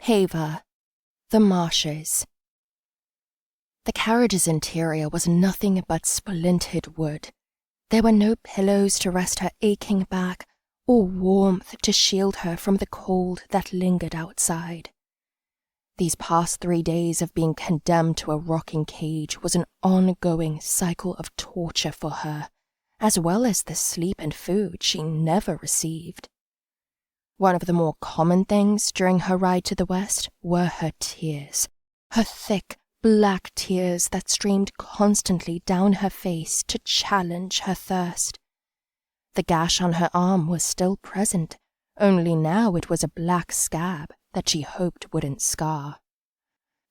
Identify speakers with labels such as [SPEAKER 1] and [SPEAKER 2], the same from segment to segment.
[SPEAKER 1] Pavah, the Marshes. The carriage's interior was nothing but splintered wood. There were no pillows to rest her aching back or warmth to shield her from the cold that lingered outside. These past 3 days of being condemned to a rocking cage was an ongoing cycle of torture for her, as well as the sleep and food she never received. One of the more common things during her ride to the west were her tears, her thick, black tears that streamed constantly down her face to challenge her thirst. The gash on her arm was still present, only now it was a black scab that she hoped wouldn't scar.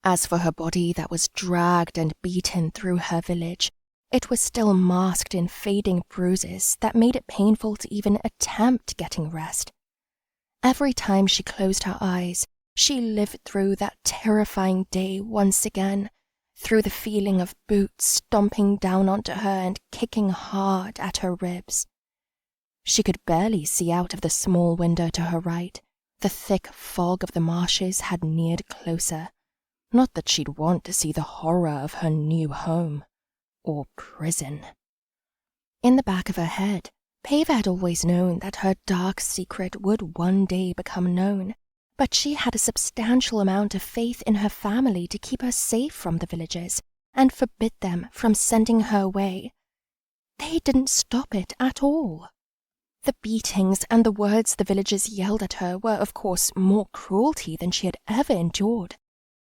[SPEAKER 1] As for her body that was dragged and beaten through her village, it was still masked in fading bruises that made it painful to even attempt getting rest. Every time she closed her eyes, she lived through that terrifying day once again, through the feeling of boots stomping down onto her and kicking hard at her ribs. She could barely see out of the small window to her right. The thick fog of the marshes had neared closer. Not that she'd want to see the horror of her new home, or prison. In the back of her head, Pavah had always known that her dark secret would one day become known, but she had a substantial amount of faith in her family to keep her safe from the villagers and forbid them from sending her away. They didn't stop it at all. The beatings and the words the villagers yelled at her were, of course, more cruelty than she had ever endured,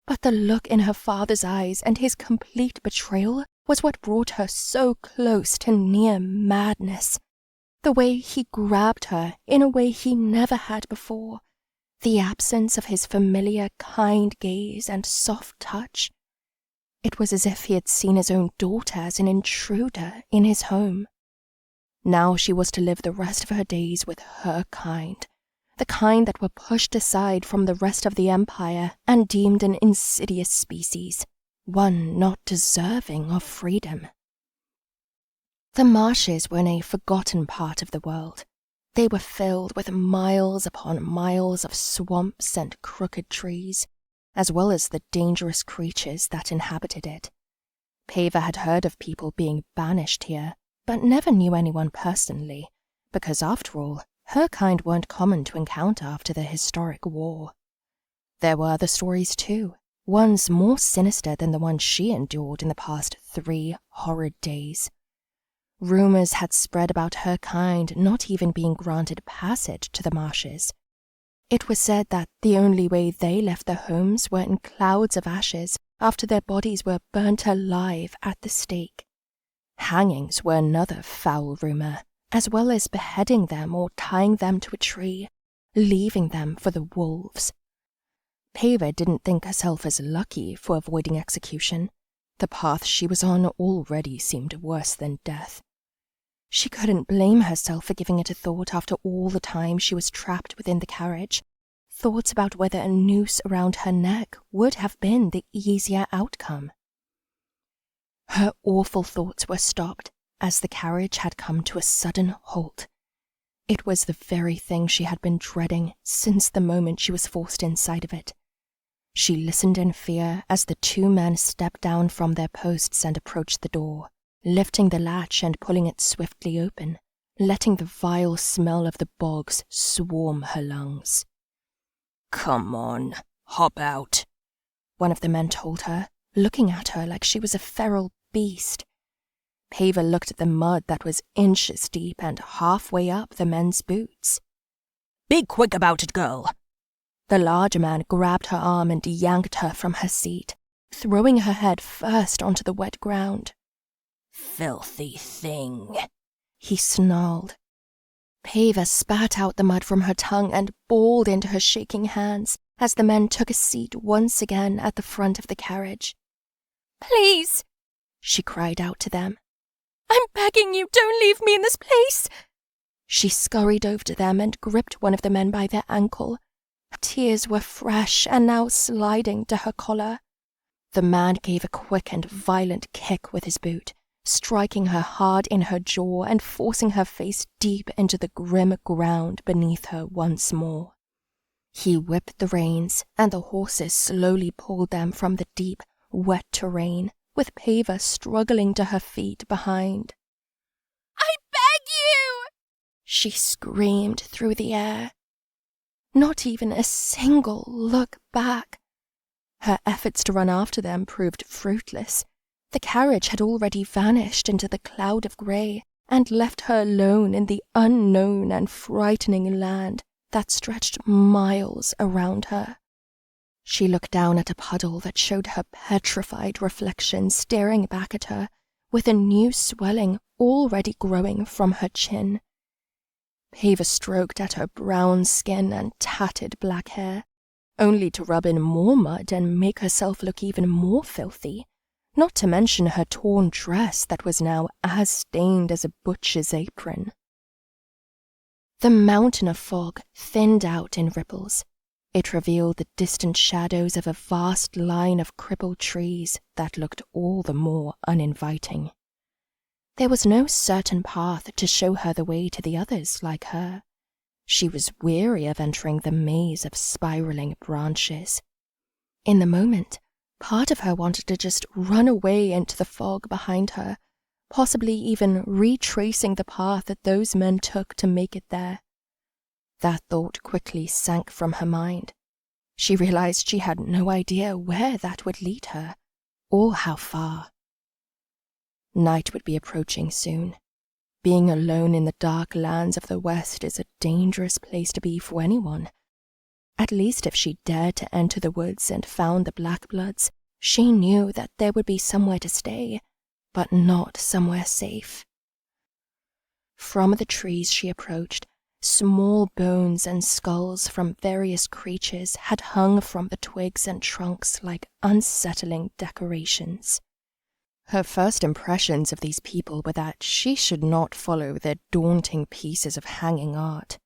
[SPEAKER 1] but the look in her father's eyes and his complete betrayal was what brought her so close to near madness. The way he grabbed her in a way he never had before, the absence of his familiar kind gaze and soft touch. It was as if he had seen his own daughter as an intruder in his home. Now she was to live the rest of her days with her kind, the kind that were pushed aside from the rest of the empire and deemed an insidious species, one not deserving of freedom. The marshes were in a forgotten part of the world. They were filled with miles upon miles of swamps and crooked trees, as well as the dangerous creatures that inhabited it. Pavah had heard of people being banished here, but never knew anyone personally, because after all, her kind weren't common to encounter after the historic war. There were other stories too, ones more sinister than the ones she endured in the past 3 horrid days. Rumors had spread about her kind not even being granted passage to the marshes. It was said that the only way they left their homes were in clouds of ashes after their bodies were burnt alive at the stake. Hangings were another foul rumor, as well as beheading them or tying them to a tree, leaving them for the wolves. Pavah didn't think herself as lucky for avoiding execution. The path she was on already seemed worse than death. She couldn't blame herself for giving it a thought after all the time she was trapped within the carriage. Thoughts about whether a noose around her neck would have been the easier outcome. Her awful thoughts were stopped as the carriage had come to a sudden halt. It was the very thing she had been dreading since the moment she was forced inside of it. She listened in fear as the 2 men stepped down from their posts and approached the door, lifting the latch and pulling it swiftly open, letting the vile smell of the bogs swarm her lungs. "Come on, hop out," one of the men told her, looking at her like she was a feral beast. Pavah looked at the mud that was inches deep and halfway up the men's boots. "Be quick about it, girl." The larger man grabbed her arm and yanked her from her seat, throwing her head first onto the wet ground. "Filthy thing," he snarled. Pavah spat out the mud from her tongue and bawled into her shaking hands as the men took a seat once again at the front of the carriage. "Please," she cried out to them. "I'm begging you, don't leave me in this place." She scurried over to them and gripped one of the men by their ankle. Her tears were fresh and now sliding to her collar. The man gave a quick and violent kick with his boot, striking her hard in her jaw and forcing her face deep into the grim ground beneath her once more. He whipped the reins, and the horses slowly pulled them from the deep, wet terrain, with Pavah struggling to her feet behind.
[SPEAKER 2] "I beg you!"
[SPEAKER 1] she screamed through the air. Not even a single look back. Her efforts to run after them proved fruitless. The carriage had already vanished into the cloud of grey and left her alone in the unknown and frightening land that stretched miles around her. She looked down at a puddle that showed her petrified reflection staring back at her, with a new swelling already growing from her chin. Pavah stroked at her brown skin and tattered black hair, only to rub in more mud and make herself look even more filthy, not to mention her torn dress that was now as stained as a butcher's apron. The mountain of fog thinned out in ripples. It revealed the distant shadows of a vast line of crippled trees that looked all the more uninviting. There was no certain path to show her the way to the others like her. She was weary of entering the maze of spiraling branches. In the moment, part of her wanted to just run away into the fog behind her, possibly even retracing the path that those men took to make it there. That thought quickly sank from her mind. She realized she had no idea where that would lead her, or how far. Night would be approaching soon. Being alone in the dark lands of the West is a dangerous place to be for anyone. At least if she dared to enter the woods and found the Blackbloods, she knew that there would be somewhere to stay, but not somewhere safe. From the trees she approached, small bones and skulls from various creatures had hung from the twigs and trunks like unsettling decorations. Her first impressions of these people were that she should not follow their daunting pieces of hanging art.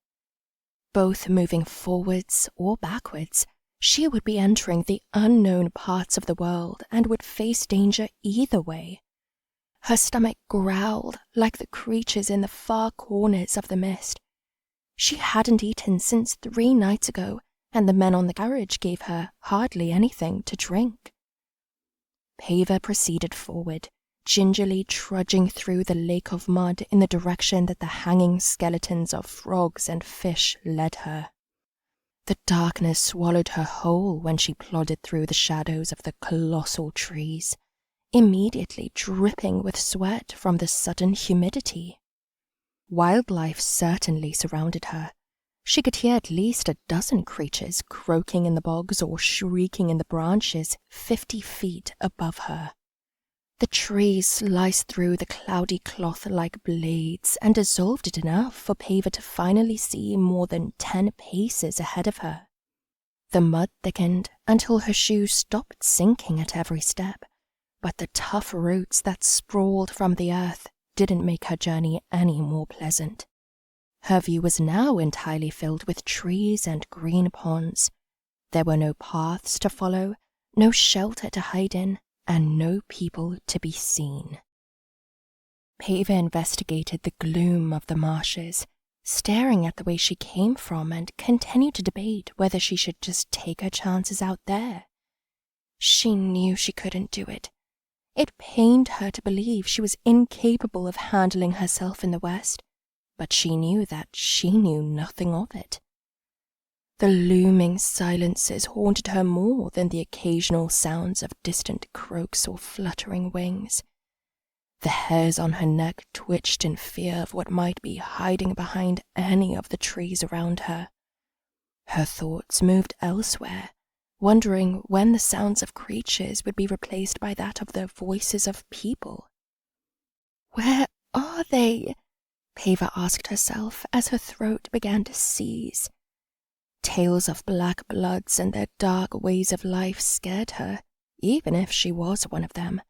[SPEAKER 1] Both moving forwards or backwards, she would be entering the unknown parts of the world and would face danger either way. Her stomach growled like the creatures in the far corners of the mist. She hadn't eaten since 3 nights ago, and the men on the carriage gave her hardly anything to drink. Pavah proceeded forward, gingerly trudging through the lake of mud in the direction that the hanging skeletons of frogs and fish led her. The darkness swallowed her whole when she plodded through the shadows of the colossal trees, immediately dripping with sweat from the sudden humidity. Wildlife certainly surrounded her. She could hear at least a dozen creatures croaking in the bogs or shrieking in the branches 50 feet above her. The trees sliced through the cloudy cloth like blades and dissolved it enough for Pavah to finally see more than 10 paces ahead of her. The mud thickened until her shoes stopped sinking at every step, but the tough roots that sprawled from the earth didn't make her journey any more pleasant. Her view was now entirely filled with trees and green ponds. There were no paths to follow, no shelter to hide in, and no people to be seen. Pavah investigated the gloom of the marshes, staring at the way she came from, and continued to debate whether she should just take her chances out there. She knew she couldn't do it. It pained her to believe she was incapable of handling herself in the West, but she knew that she knew nothing of it. The looming silences haunted her more than the occasional sounds of distant croaks or fluttering wings. The hairs on her neck twitched in fear of what might be hiding behind any of the trees around her. Her thoughts moved elsewhere, wondering when the sounds of creatures would be replaced by that of the voices of people. "Where are they?" Pavah asked herself as her throat began to seize. Tales of black bloods and their dark ways of life scared her, even if she was one of them.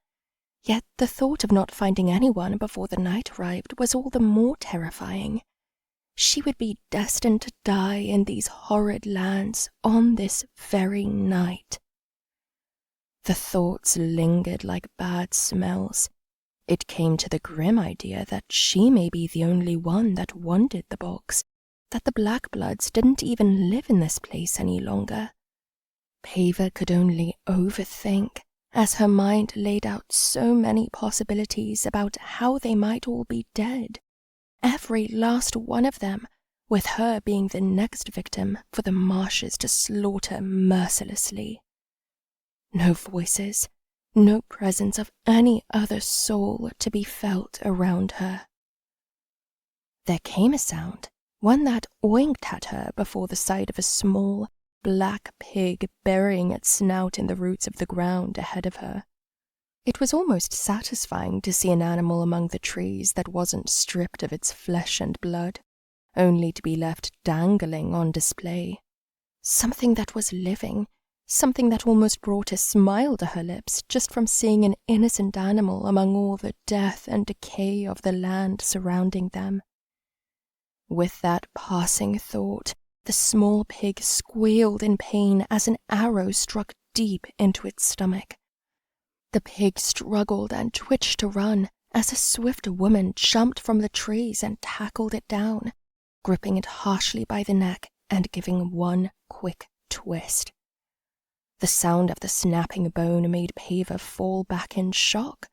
[SPEAKER 1] Yet the thought of not finding anyone before the night arrived was all the more terrifying. She would be destined to die in these horrid lands on this very night. The thoughts lingered like bad smells. It came to the grim idea that she may be the only one that wanted the box, that the Blackbloods didn't even live in this place any longer. Pavah could only overthink as her mind laid out so many possibilities about how they might all be dead, every last one of them, with her being the next victim for the Marshes to slaughter mercilessly. No voices, no presence of any other soul to be felt around her. There came a sound, one that oinked at her before the sight of a small, black pig burying its snout in the roots of the ground ahead of her. It was almost satisfying to see an animal among the trees that wasn't stripped of its flesh and blood, only to be left dangling on display. Something that was living, something that almost brought a smile to her lips just from seeing an innocent animal among all the death and decay of the land surrounding them. With that passing thought, the small pig squealed in pain as an arrow struck deep into its stomach. The pig struggled and twitched to run as a swift woman jumped from the trees and tackled it down, gripping it harshly by the neck and giving one quick twist. The sound of the snapping bone made Pavah fall back in shock.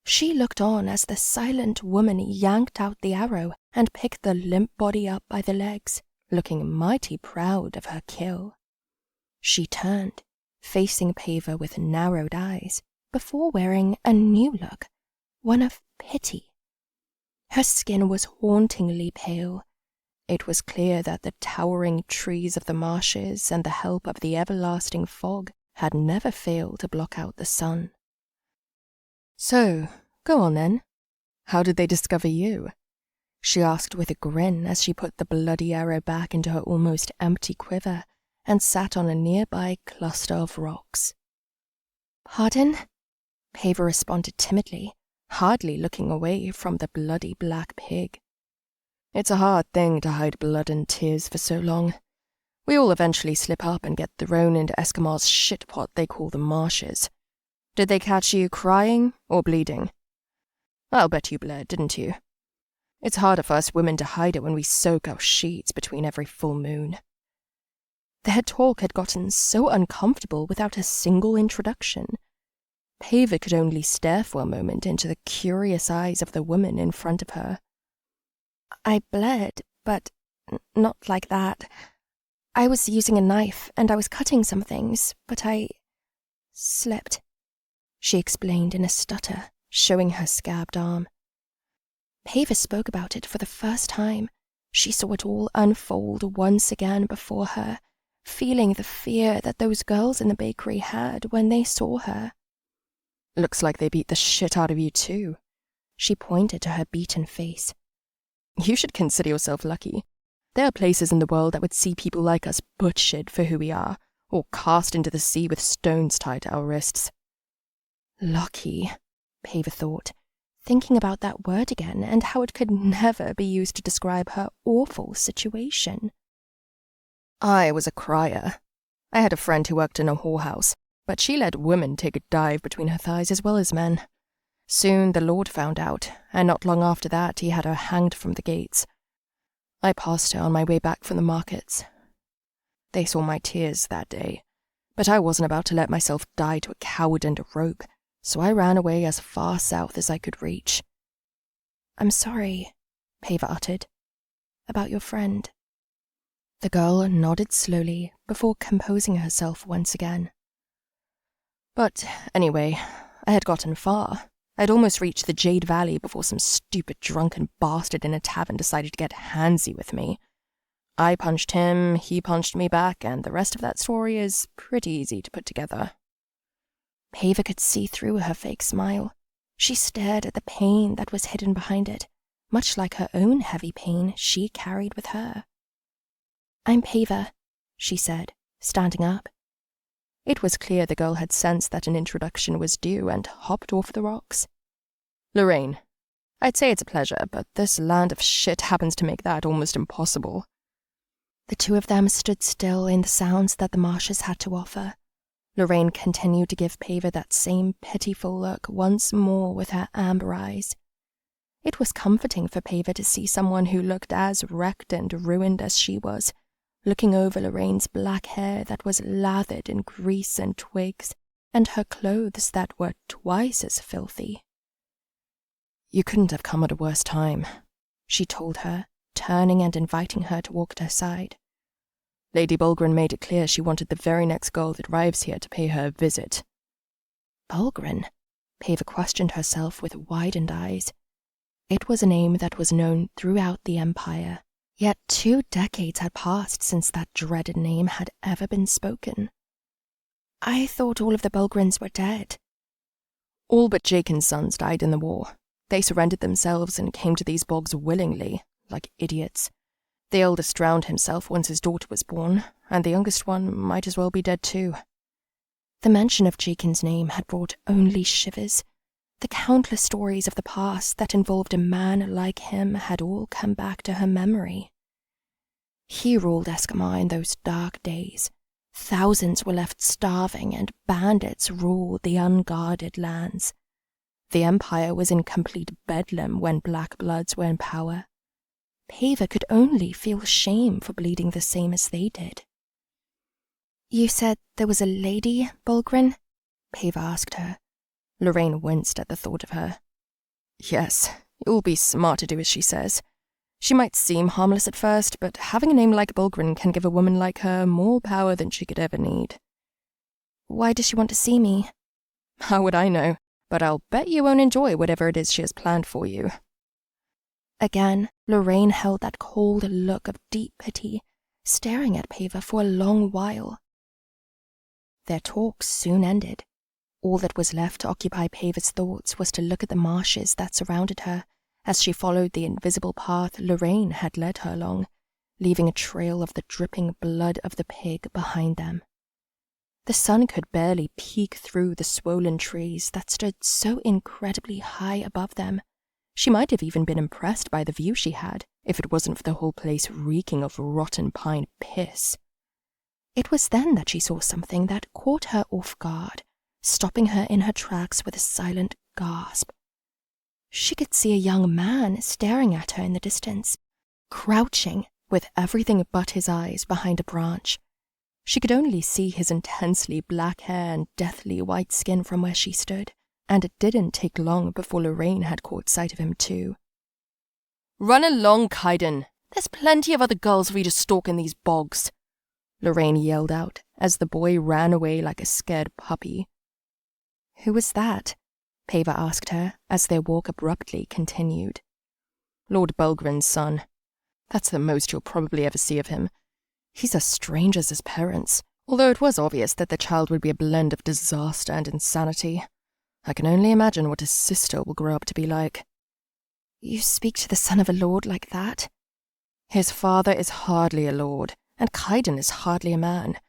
[SPEAKER 1] She looked on as the silent woman yanked out the arrow and picked the limp body up by the legs, looking mighty proud of her kill. She turned, facing Pavah with narrowed eyes, before wearing a new look, one of pity. Her skin was hauntingly pale. It was clear that the towering trees of the marshes and the help of the everlasting fog had never failed to block out the sun. "So, go on then. How did they discover you?" she asked with a grin as she put the bloody arrow back into her almost empty quiver and sat on a nearby cluster of rocks. "Pardon?" Pavah responded timidly, hardly looking away from the bloody black pig. "It's a hard thing to hide blood and tears for so long. We all eventually slip up and get thrown into Eskimos' shitpot they call the Marshes. Did they catch you crying or bleeding? I'll bet you bled, didn't you? It's harder for us women to hide it when we soak our sheets between every full moon." Their talk had gotten so uncomfortable without a single introduction. Pavah could only stare for a moment into the curious eyes of the woman in front of her. "I bled, but not like that. I was using a knife and I was cutting some things, but I slipped," she explained in a stutter, showing her scabbed arm. Pavah spoke about it for the first time. She saw it all unfold once again before her, feeling the fear that those girls in the bakery had when they saw her. "Looks like they beat the shit out of you too." She pointed to her beaten face. "You should consider yourself lucky. There are places in the world that would see people like us butchered for who we are, or cast into the sea with stones tied to our wrists." Lucky, Pavah thought, thinking about that word again and how it could never be used to describe her awful situation. "I was a crier. I had a friend who worked in a whorehouse, but she let women take a dive between her thighs as well as men. Soon the Lord found out, and not long after that he had her hanged from the gates. I passed her on my way back from the markets. They saw my tears that day, but I wasn't about to let myself die to a coward and a rope, so I ran away as far south as I could reach." "I'm sorry," Pavah uttered. "About your friend." The girl nodded slowly before composing herself once again. "But anyway, I had gotten far. I'd almost reached the Jade Valley before some stupid drunken bastard in a tavern decided to get handsy with me. I punched him, he punched me back, and the rest of that story is pretty easy to put together." Pavah could see through her fake smile. She stared at the pain that was hidden behind it, much like her own heavy pain she carried with her. "I'm Pavah," she said, standing up. It was clear the girl had sensed that an introduction was due and hopped off the rocks. "Lorraine, I'd say it's a pleasure, but this land of shit happens to make that almost impossible." The two of them stood still in the sounds that the marshes had to offer. Lorraine continued to give Pavah that same pitiful look once more with her amber eyes. It was comforting for Pavah to see someone who looked as wrecked and ruined as she was, looking over Lorraine's black hair that was lathered in grease and twigs, and her clothes that were twice as filthy. "You couldn't have come at a worse time," she told her, turning and inviting her to walk at her side. "Lady Bulgren made it clear she wanted the very next girl that arrives here to pay her a visit." Bulgren? Pavah questioned herself with widened eyes. It was a name that was known throughout the Empire, yet 2 decades had passed since that dreaded name had ever been spoken. "I thought all of the Bulgrens were dead." "All but Jaken's sons died in the war. They surrendered themselves and came to these bogs willingly, like idiots. The eldest drowned himself once his daughter was born, and the youngest one might as well be dead too." The mention of Jaken's name had brought only shivers. The countless stories of the past that involved a man like him had all come back to her memory. He ruled Eskimar in those dark days. Thousands were left starving, and bandits ruled the unguarded lands. The Empire was in complete bedlam when Black Bloods were in power. Pavah could only feel shame for bleeding the same as they did. "You said there was a Lady Bulgren?" Pavah asked her. Lorraine winced at the thought of her. "Yes, you'll be smart to do as she says. She might seem harmless at first, but having a name like Bulgren can give a woman like her more power than she could ever need." "Why does she want to see me?" "How would I know? But I'll bet you won't enjoy whatever it is she has planned for you." Again, Lorraine held that cold look of deep pity, staring at Pavah for a long while. Their talks soon ended. All that was left to occupy Pavah's thoughts was to look at the marshes that surrounded her as she followed the invisible path Lorraine had led her along, leaving a trail of the dripping blood of the pig behind them. The sun could barely peek through the swollen trees that stood so incredibly high above them. She might have even been impressed by the view she had, if it wasn't for the whole place reeking of rotten pine piss. It was then that she saw something that caught her off guard, stopping her in her tracks with a silent gasp. She could see a young man staring at her in the distance, crouching with everything but his eyes behind a branch. She could only see his intensely black hair and deathly white skin from where she stood, and it didn't take long before Lorraine had caught sight of him too. "Run along, Kaiden! There's plenty of other girls for you to stalk in these bogs!" Lorraine yelled out as the boy ran away like a scared puppy. "Who was that?" Pavah asked her as their walk abruptly continued. "Lord Bulgren's son. That's the most you'll probably ever see of him. He's as strange as his parents, although it was obvious that the child would be a blend of disaster and insanity. I can only imagine what his sister will grow up to be like." "You speak to the son of a lord like that?" "His father is hardly a lord, and Kaiden is hardly a man.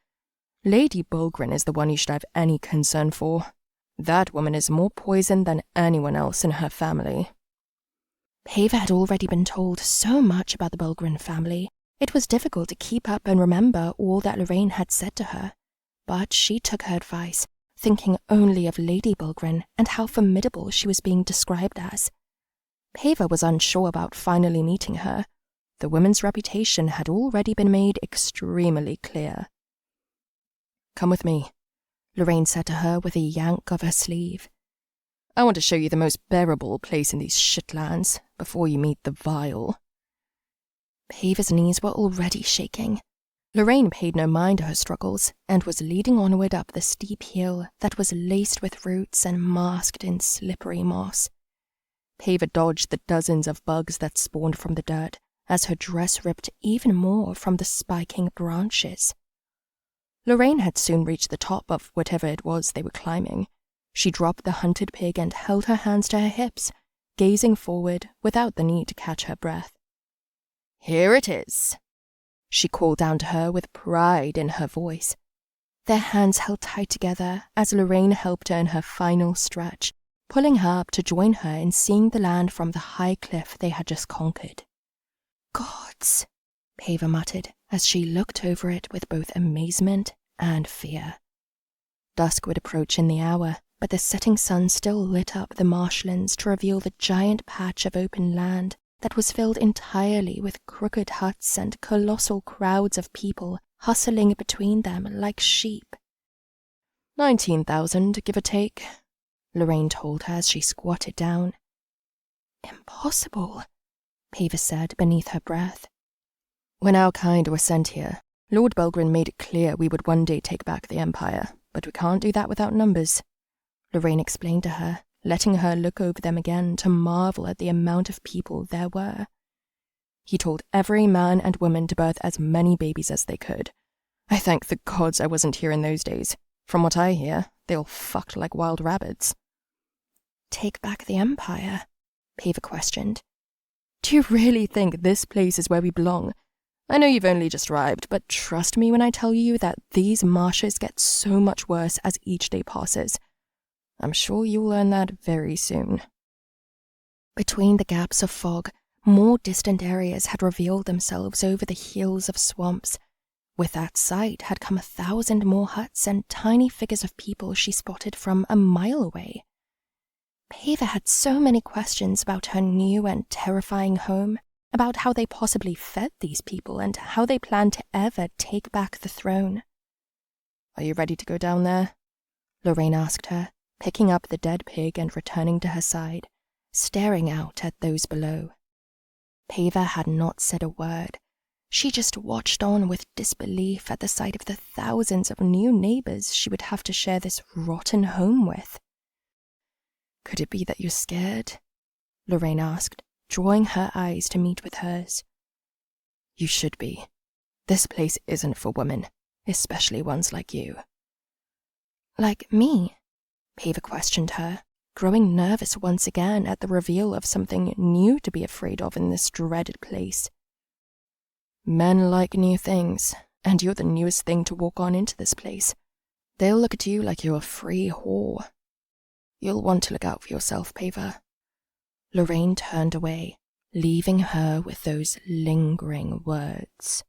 [SPEAKER 1] Lady Bulgren is the one you should have any concern for. That woman is more poison than anyone else in her family." Pavah had already been told so much about the Bulgren family. It was difficult to keep up and remember all that Lorraine had said to her, but she took her advice, thinking only of Lady Bulgren and how formidable she was being described as. Pavah was unsure about finally meeting her. The woman's reputation had already been made extremely clear. "Come with me," Lorraine said to her with a yank of her sleeve. "I want to show you the most bearable place in these shitlands before you meet the vile." Pavah's knees were already shaking. Lorraine paid no mind to her struggles and was leading onward up the steep hill that was laced with roots and masked in slippery moss. Pavah dodged the dozens of bugs that spawned from the dirt as her dress ripped even more from the spiking branches. Lorraine had soon reached the top of whatever it was they were climbing. She dropped the hunted pig and held her hands to her hips, gazing forward without the need to catch her breath. "Here it is," she called down to her with pride in her voice. Their hands held tight together as Lorraine helped her in her final stretch, pulling her up to join her in seeing the land from the high cliff they had just conquered. "Gods," Pavah muttered as she looked over it with both amazement and fear. Dusk would approach in the hour, but the setting sun still lit up the marshlands to reveal the giant patch of open land that was filled entirely with crooked huts and colossal crowds of people hustling between them like sheep. 19,000, give or take, Lorraine told her as she squatted down. Impossible, Pavah said beneath her breath. When our kind were sent here, Lord Belgrin made it clear we would one day take back the Empire, but we can't do that without numbers, Lorraine explained to her, letting her look over them again to marvel at the amount of people there were. He told every man and woman to birth as many babies as they could. I thank the gods I wasn't here in those days. From what I hear, they all fucked like wild rabbits. Take back the Empire? Pavah questioned. Do you really think this place is where we belong? I know you've only just arrived, but trust me when I tell you that these marshes get so much worse as each day passes. I'm sure you'll learn that very soon. Between the gaps of fog, more distant areas had revealed themselves over the hills of swamps. With that sight had come 1,000 more huts and tiny figures of people she spotted from a mile away. Pavah had so many questions about her new and terrifying home, about how they possibly fed these people and how they planned to ever take back the throne. Are you ready to go down there? Lorraine asked her, picking up the dead pig and returning to her side, staring out at those below. Pavah had not said a word. She just watched on with disbelief at the sight of the thousands of new neighbors she would have to share this rotten home with. Could it be that you're scared? Lorraine asked, drawing her eyes to meet with hers. You should be. This place isn't for women, especially ones like you. Like me? Pavah questioned her, growing nervous once again at the reveal of something new to be afraid of in this dreaded place. Men like new things, and you're the newest thing to walk on into this place. They'll look at you like you're a free whore. You'll want to look out for yourself, Pavah. Lorraine turned away, leaving her with those lingering words.